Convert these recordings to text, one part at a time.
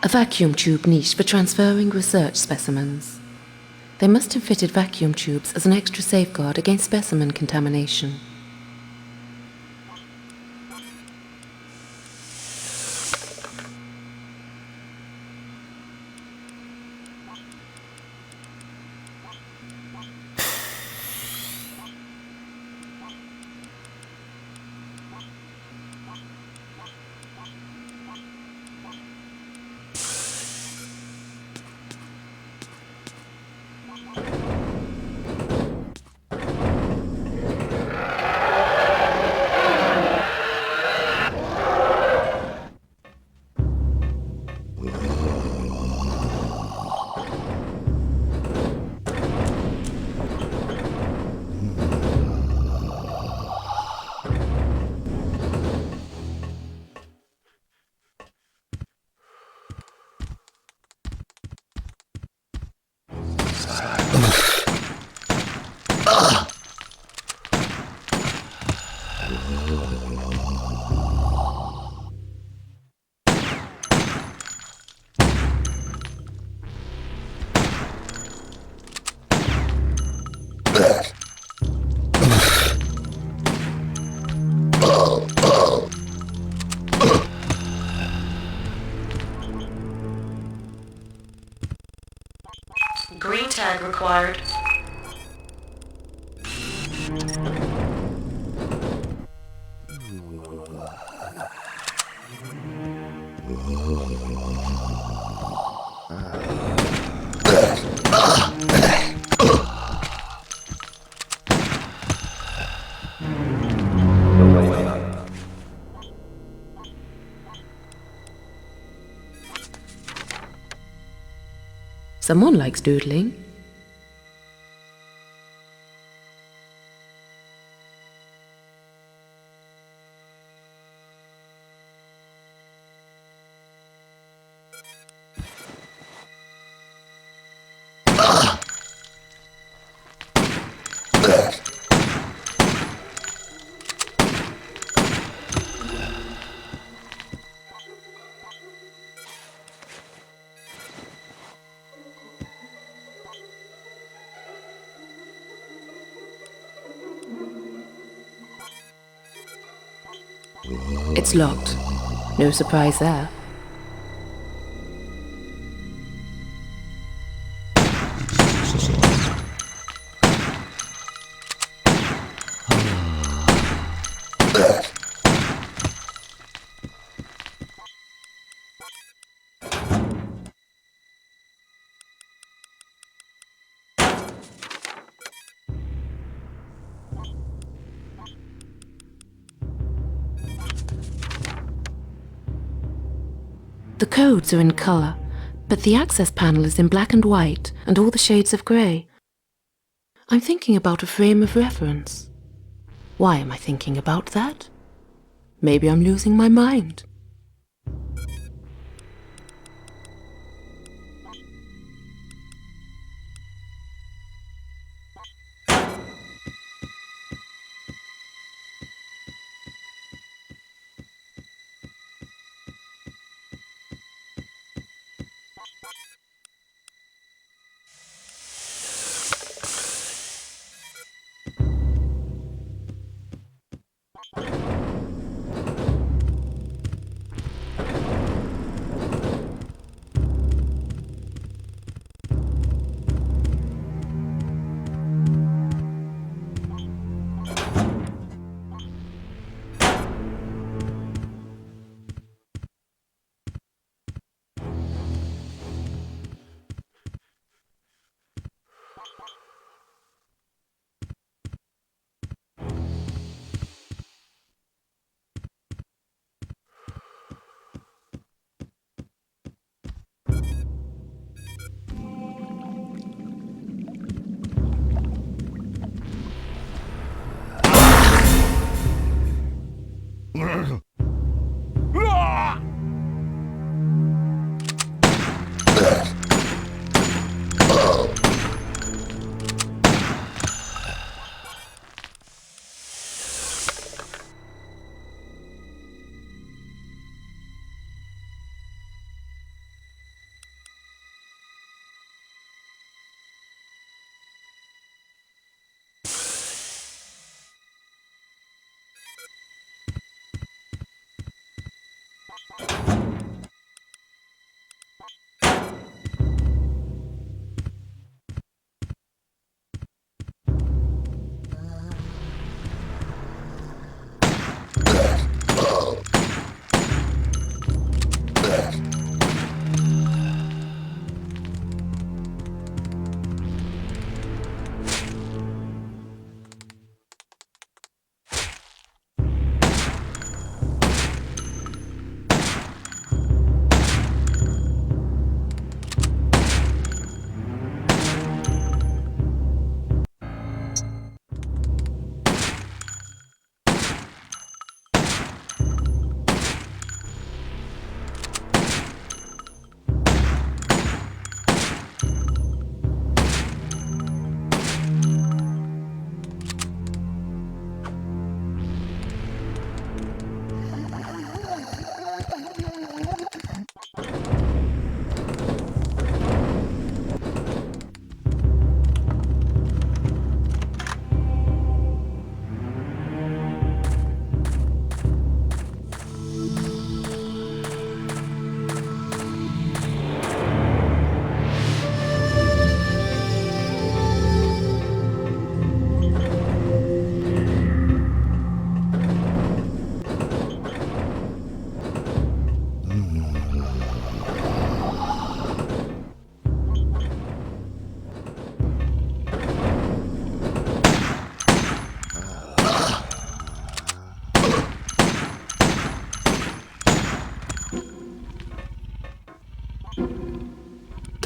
A vacuum tube niche for transferring research specimens. They must have fitted vacuum tubes as an extra safeguard against specimen contamination. Green tag required. Someone likes doodling. It's locked. No surprise there. The codes are in color, but the access panel is in black and white and all the shades of grey. I'm thinking about a frame of reference. Why am I thinking about that? Maybe I'm losing my mind.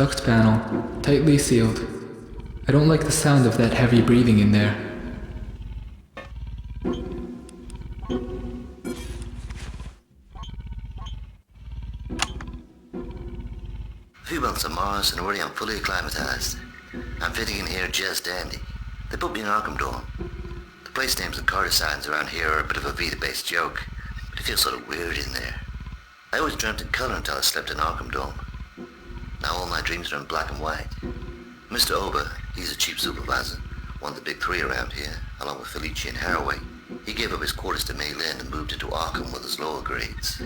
duct panel, tightly sealed. I don't like the sound of that heavy breathing in there. A few months on Mars and already I'm fully acclimatized. I'm fitting in here just dandy. They put me in Arkham Dorm. The place names and card signs around here are a bit of a Vita-based joke, but it feels sort of weird in there. I always dreamt in color until I slept in Arkham Dorm. Now all my dreams are in black and white. Mr. Ober, he's a chief supervisor, one of the big three around here, along with Felici and Haraway. He gave up his quarters to May Lynn and moved into Arkham with his lower grades.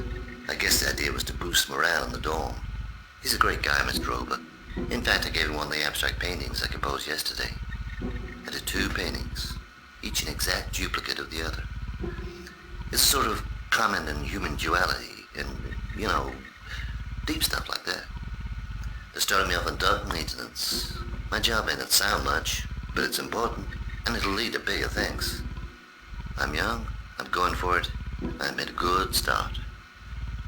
I guess the idea was to boost morale in the dorm. He's a great guy, Mr. Ober. In fact, I gave him one of the abstract paintings I composed yesterday. I did 2 paintings, each an exact duplicate of the other. It's sort of comment on human duality and, deep stuff like that. They started me off on dog maintenance. My job may not sound much, but it's important, and it'll lead to bigger things. I'm young, I'm going for it, and I made a good start.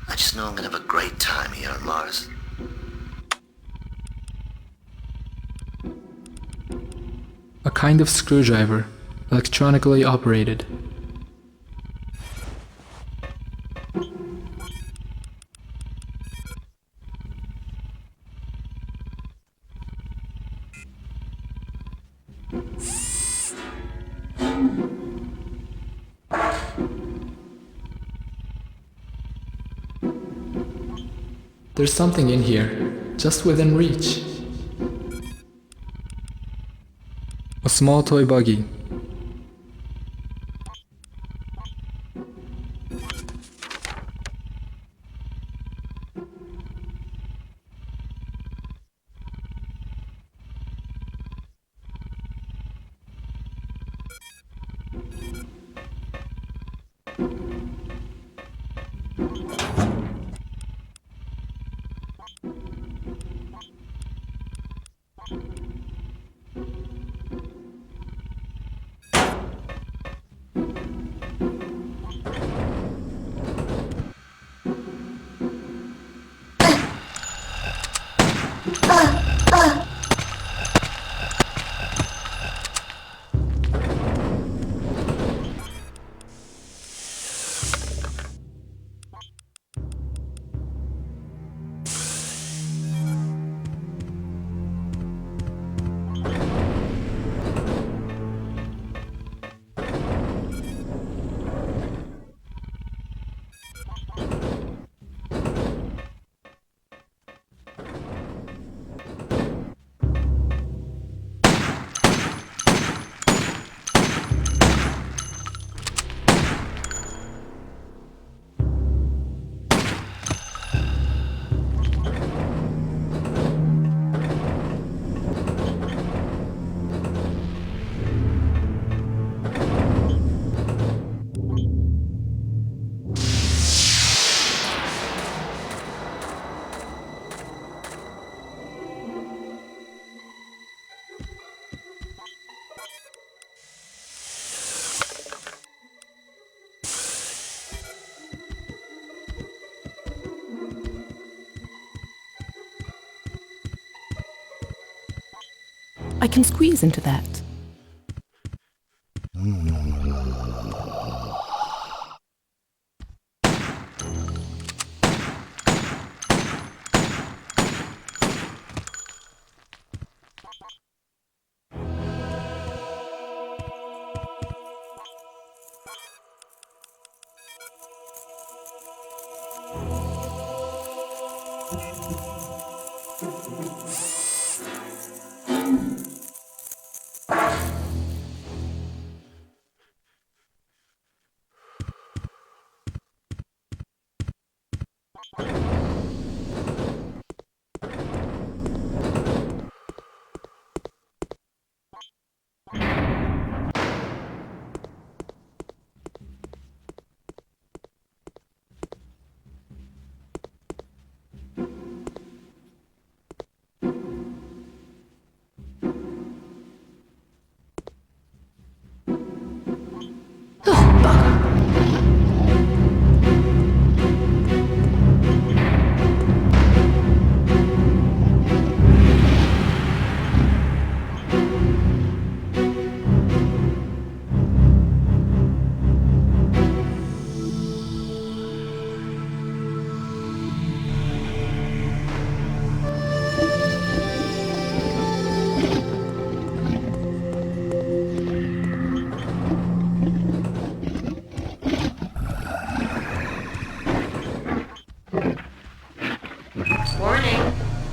I just know I'm gonna have a great time here on Mars. A kind of screwdriver, electronically operated. There's something in here, just within reach. A small toy buggy. I can squeeze into that.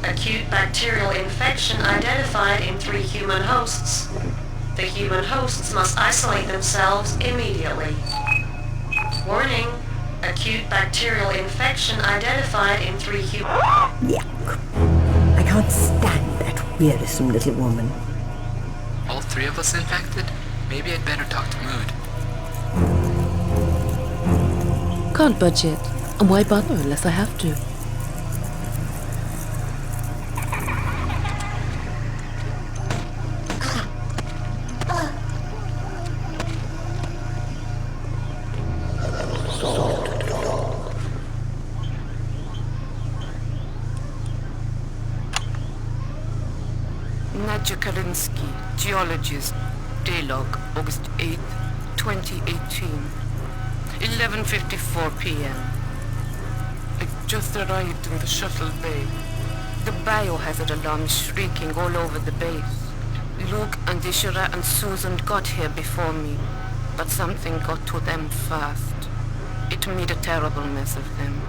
Acute bacterial infection identified in 3 human hosts. The human hosts must isolate themselves immediately. Warning. Acute bacterial infection identified in 3 human... Yuck. I can't stand that wearisome little woman. All 3 of us infected? Maybe I'd better talk to Mood. Can't budge it. And why bother unless I have to? Nadja Kalinsky, geologist, Daylog, August 8, 2018, 11:54 p.m. I just arrived in the shuttle bay. The biohazard alarm is shrieking all over the base. Luke and Ishira and Susan got here before me, but something got to them fast. It made a terrible mess of them.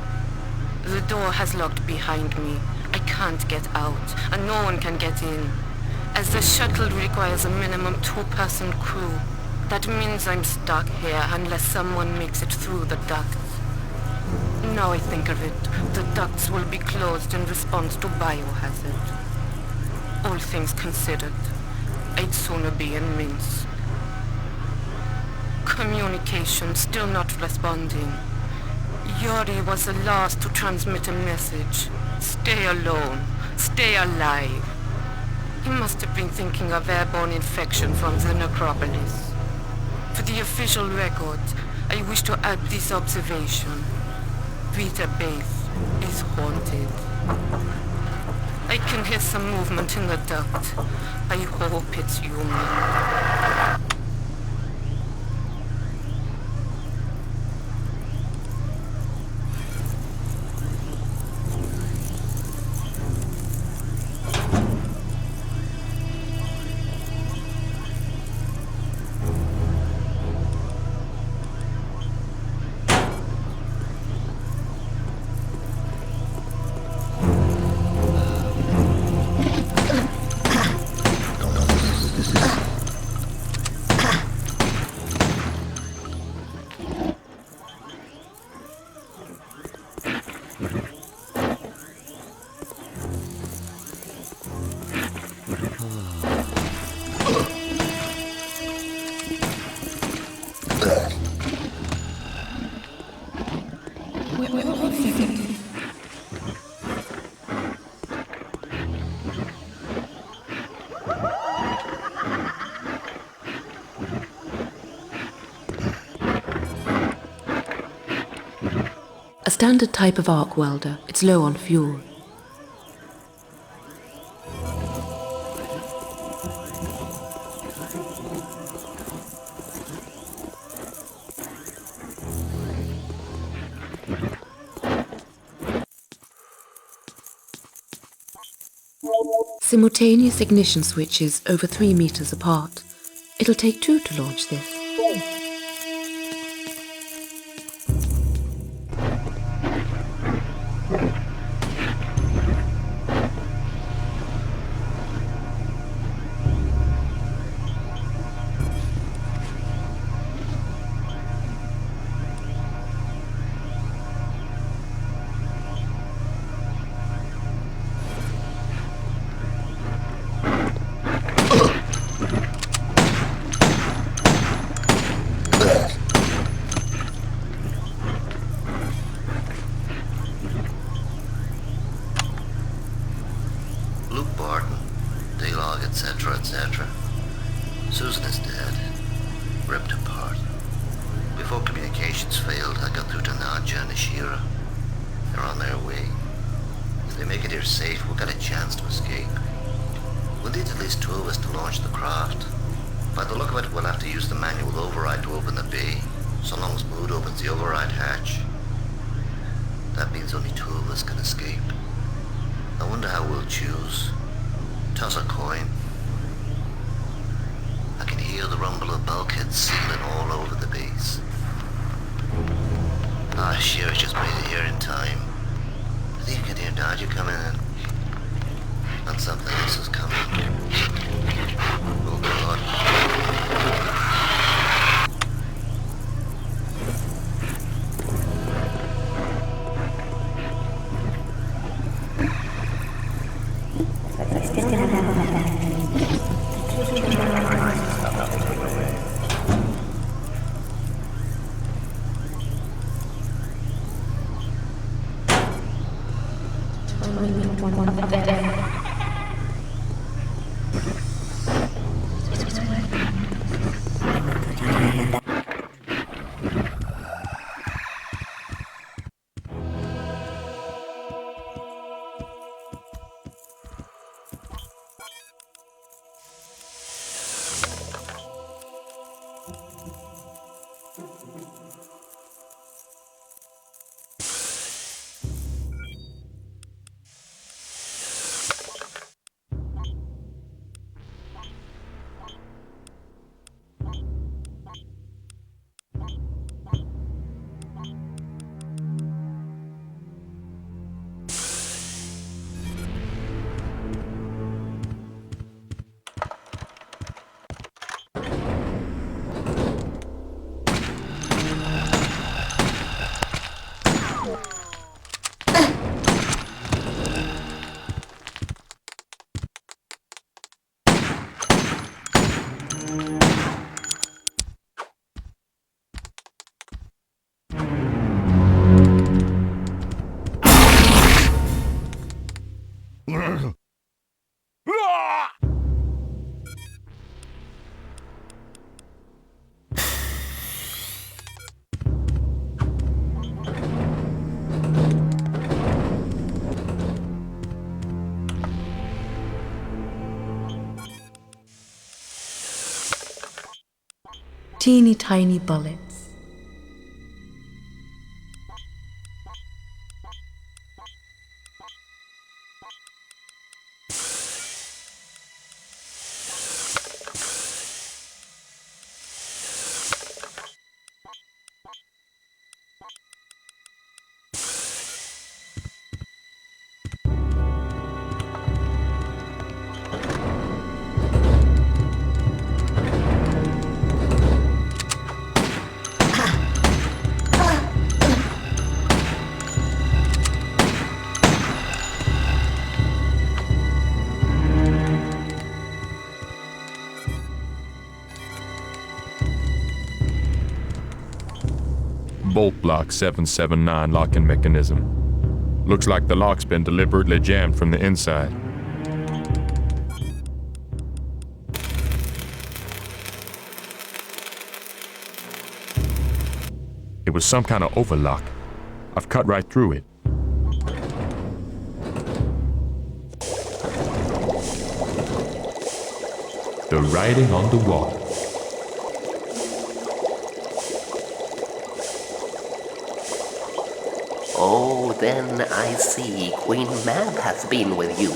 The door has locked behind me. I can't get out, and no one can get in. As the shuttle requires a minimum 2-person crew, that means I'm stuck here unless someone makes it through the ducts. Now I think of it, the ducts will be closed in response to biohazard. All things considered, I'd sooner be in Minsk. Communication still not responding. Yuri was the last to transmit a message. Stay alone. Stay alive. He must have been thinking of airborne infection from the necropolis. For the official record, I wish to add this observation. Vita Base is haunted. I can hear some movement in the duct. I hope it's human. A standard type of arc welder. It's low on fuel. Simultaneous ignition switches over 3 meters apart. It'll take 2 to launch this. etc. Susan is dead, ripped apart. Before communications failed, I got through to Nadja and Ishira. They're on their way. If they make it here safe, we've got a chance to escape. We'll need at least 2 of us to launch the craft. By the look of it, we'll have to use the manual override to open the bay, so long as Mood opens the override hatch. That means only 2 of us can escape. I wonder how we'll choose. Toss a coin. I can hear the rumble of bulkheads sealing all over the base. Ah, sure, I just made it here in time. I think you can hear Nadja coming in. thought something else was coming. Oh, God. Teeny tiny bullets. Bolt block 779 locking mechanism. Looks like the lock's been deliberately jammed from the inside. It was some kind of overlock. I've cut right through it. The writing on the wall. Oh, then I see Queen Mab hath been with you.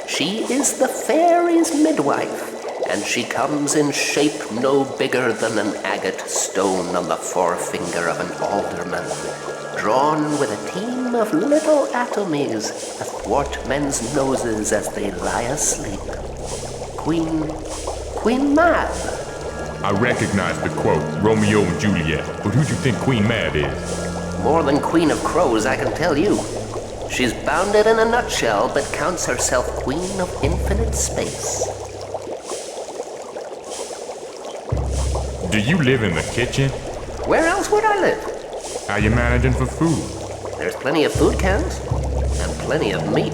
She is the fairies' midwife, and she comes in shape no bigger than an agate stone on the forefinger of an alderman, drawn with a team of little atomies athwart men's noses as they lie asleep. Queen Mab. I recognize the quote, Romeo and Juliet, but who do you think Queen Mab is? More than Queen of Crows, I can tell you. She's bounded in a nutshell, but counts herself Queen of Infinite Space. Do you live in the kitchen? Where else would I live? How you managing for food? There's plenty of food cans, and plenty of meat.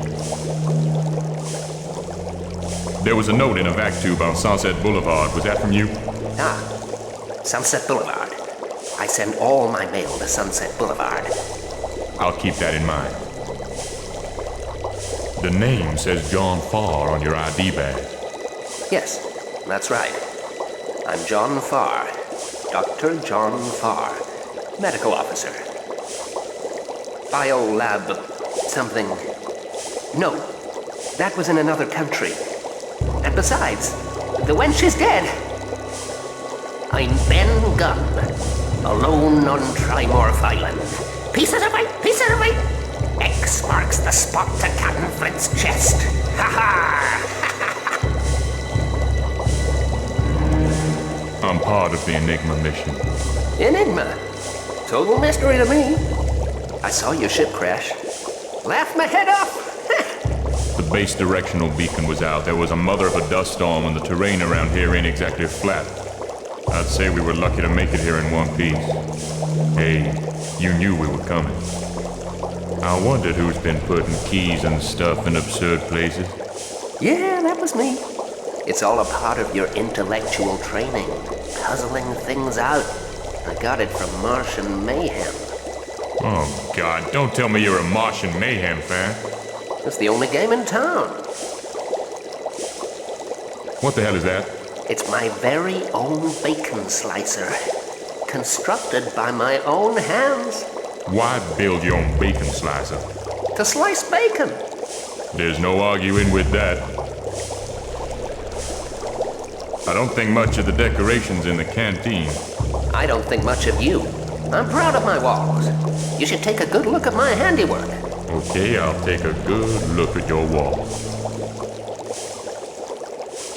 There was a note in a vac tube on Sunset Boulevard. Was that from you? Ah, Sunset Boulevard. I send all my mail to Sunset Boulevard. I'll keep that in mind. The name says John Farr on your ID badge. Yes, that's right. I'm John Farr. Dr. John Farr. Medical officer. Biolab something. No, that was in another country. And besides, the wench is dead. I'm Ben Gunn. Alone on Trimorph Island. Pieces of meat! Pieces of meat! X marks the spot to Captain Flint's chest. Ha ha! I'm part of the Enigma mission. Enigma? Total mystery to me. I saw your ship crash. Laughed my head off. The base directional beacon was out. There was a mother of a dust storm, and the terrain around here ain't exactly flat. I'd say we were lucky to make it here in one piece. Hey, you knew we were coming. I wondered who's been putting keys and stuff in absurd places. Yeah, that was me. It's all a part of your intellectual training. Puzzling things out. I got it from Martian Mayhem. Oh, God, don't tell me you're a Martian Mayhem fan. It's the only game in town. What the hell is that? It's my very own bacon slicer. Constructed by my own hands. Why build your own bacon slicer? To slice bacon. There's no arguing with that. I don't think much of the decorations in the canteen. I don't think much of you. I'm proud of my walls. You should take a good look at my handiwork. Okay, I'll take a good look at your wall.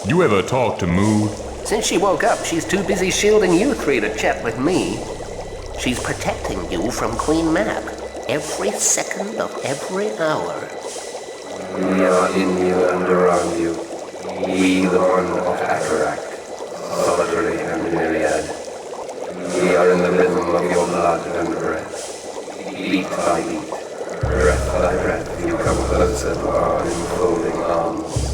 You ever talk to Mood? Since she woke up, she's too busy shielding you three to chat with me. She's protecting you from Queen Mab every second of every hour. We are in you and around you. We, the one of Akarak, solitary and myriad. We are in the rhythm of your blood and breath. Beat by beat, breath by breath, you come closer to our enfolding arms.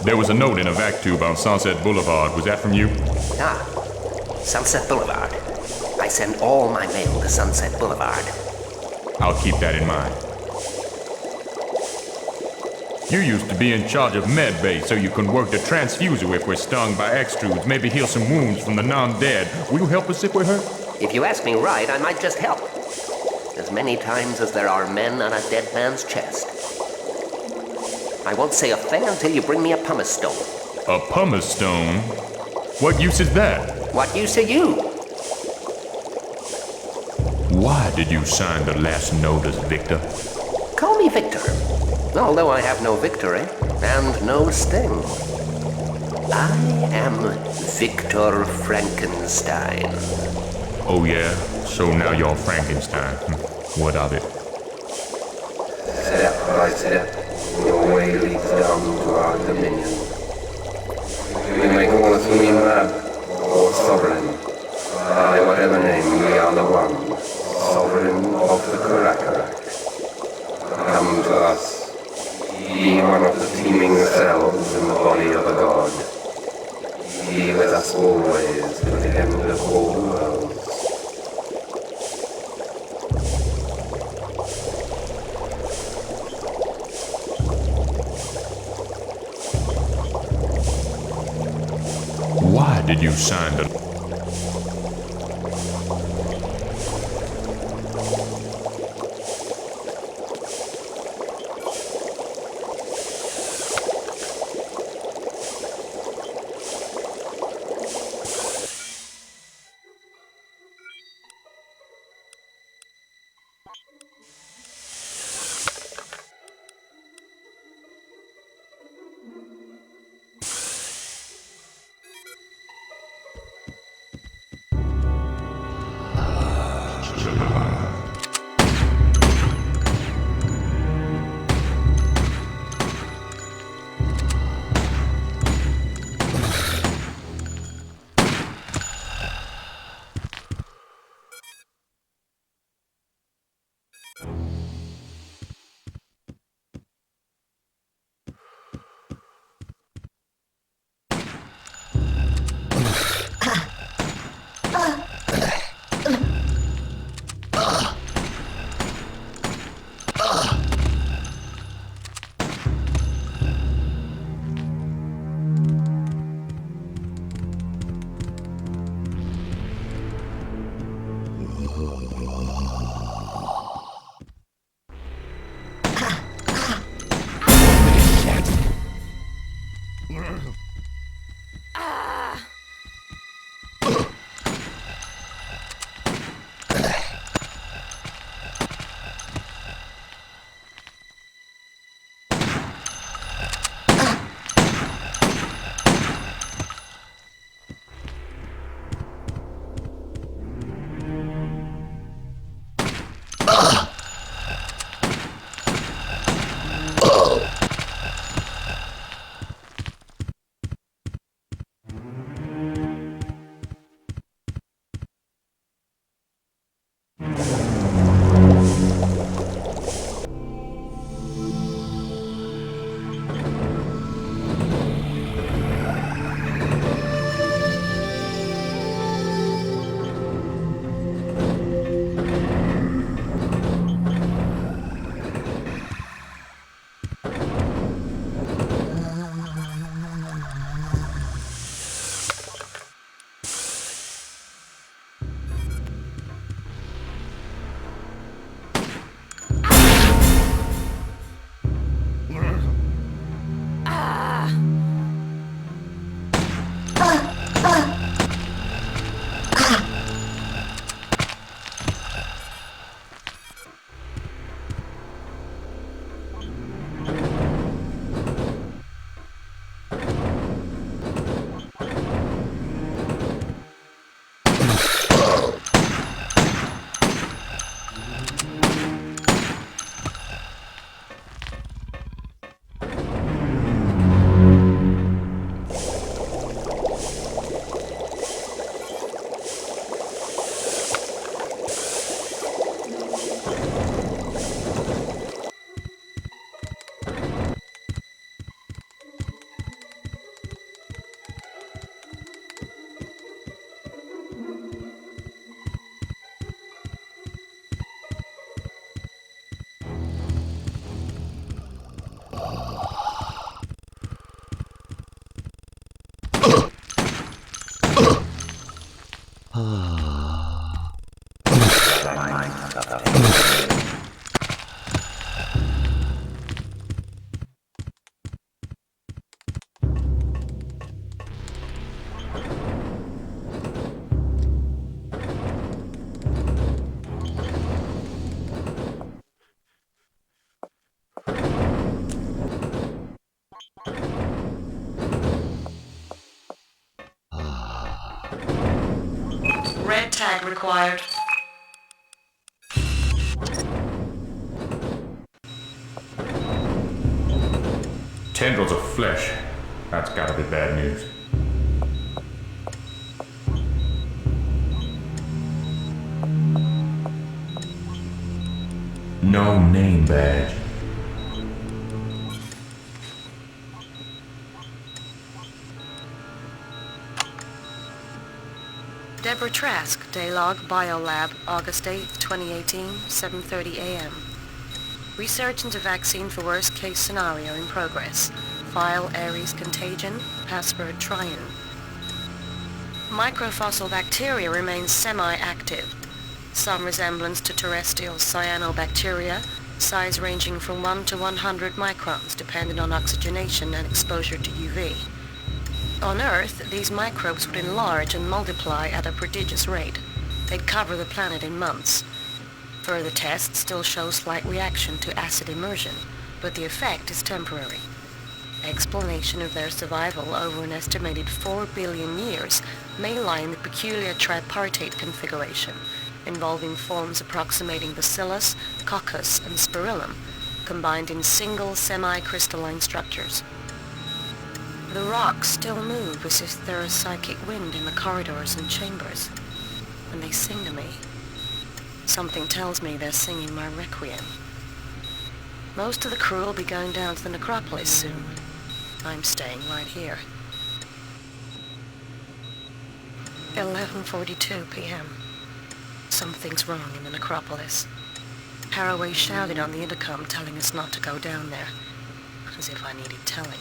There was a note in a vac tube on Sunset Boulevard. Was that from you? Ah, Sunset Boulevard. I send all my mail to Sunset Boulevard. I'll keep that in mind. You used to be in charge of medbay, so you can work the transfuser if we're stung by extrudes, maybe heal some wounds from the non-dead. Will you help us if we're hurt? If you ask me right, I might just help. As many times as there are men on a dead man's chest. I won't say a thing until you bring me a pumice stone. A pumice stone? What use is that? What use are you? Why did you sign the last note as Victor? Call me Victor. Although I have no victory and no sting. I am Victor Frankenstein. Oh yeah? So now you're Frankenstein. What of it? Step by step, your way leads down to our dominion. We may call us Queen Mab, or Sovereign. By whatever name, we are the one, Sovereign of the Karakarak. Come to us. Be one of the teeming cells in the body of a god. Be with us always to the end of all worlds. Why did you sign the... Red tag required. Tendrils of flesh. That's gotta be bad news. No name badge. Deborah Trask, Daylog Biolab, August 8th, 2018, 7:30 a.m. Research into vaccine for worst case scenario in progress. File Ares Contagion, password Tryon. Microfossil bacteria remains semi-active. Some resemblance to terrestrial cyanobacteria, size ranging from 1 to 100 microns depending on oxygenation and exposure to UV. On Earth, these microbes would enlarge and multiply at a prodigious rate. They'd cover the planet in months. Further tests still show slight reaction to acid immersion, but the effect is temporary. Explanation of their survival over an estimated 4 billion years may lie in the peculiar tripartite configuration, involving forms approximating bacillus, coccus, and spirillum, combined in single semi-crystalline structures. The rocks still move as if there is psychic wind in the corridors and chambers. When they sing to me, something tells me they're singing my requiem. Most of the crew will be going down to the necropolis soon. I'm staying right here. 11:42 p.m. Something's wrong in the necropolis. Haraway shouted on the intercom telling us not to go down there, as if I needed telling.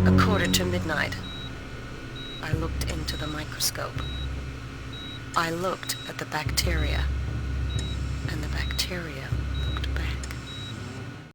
1:45. I looked into the microscope. I looked at the bacteria, and the bacteria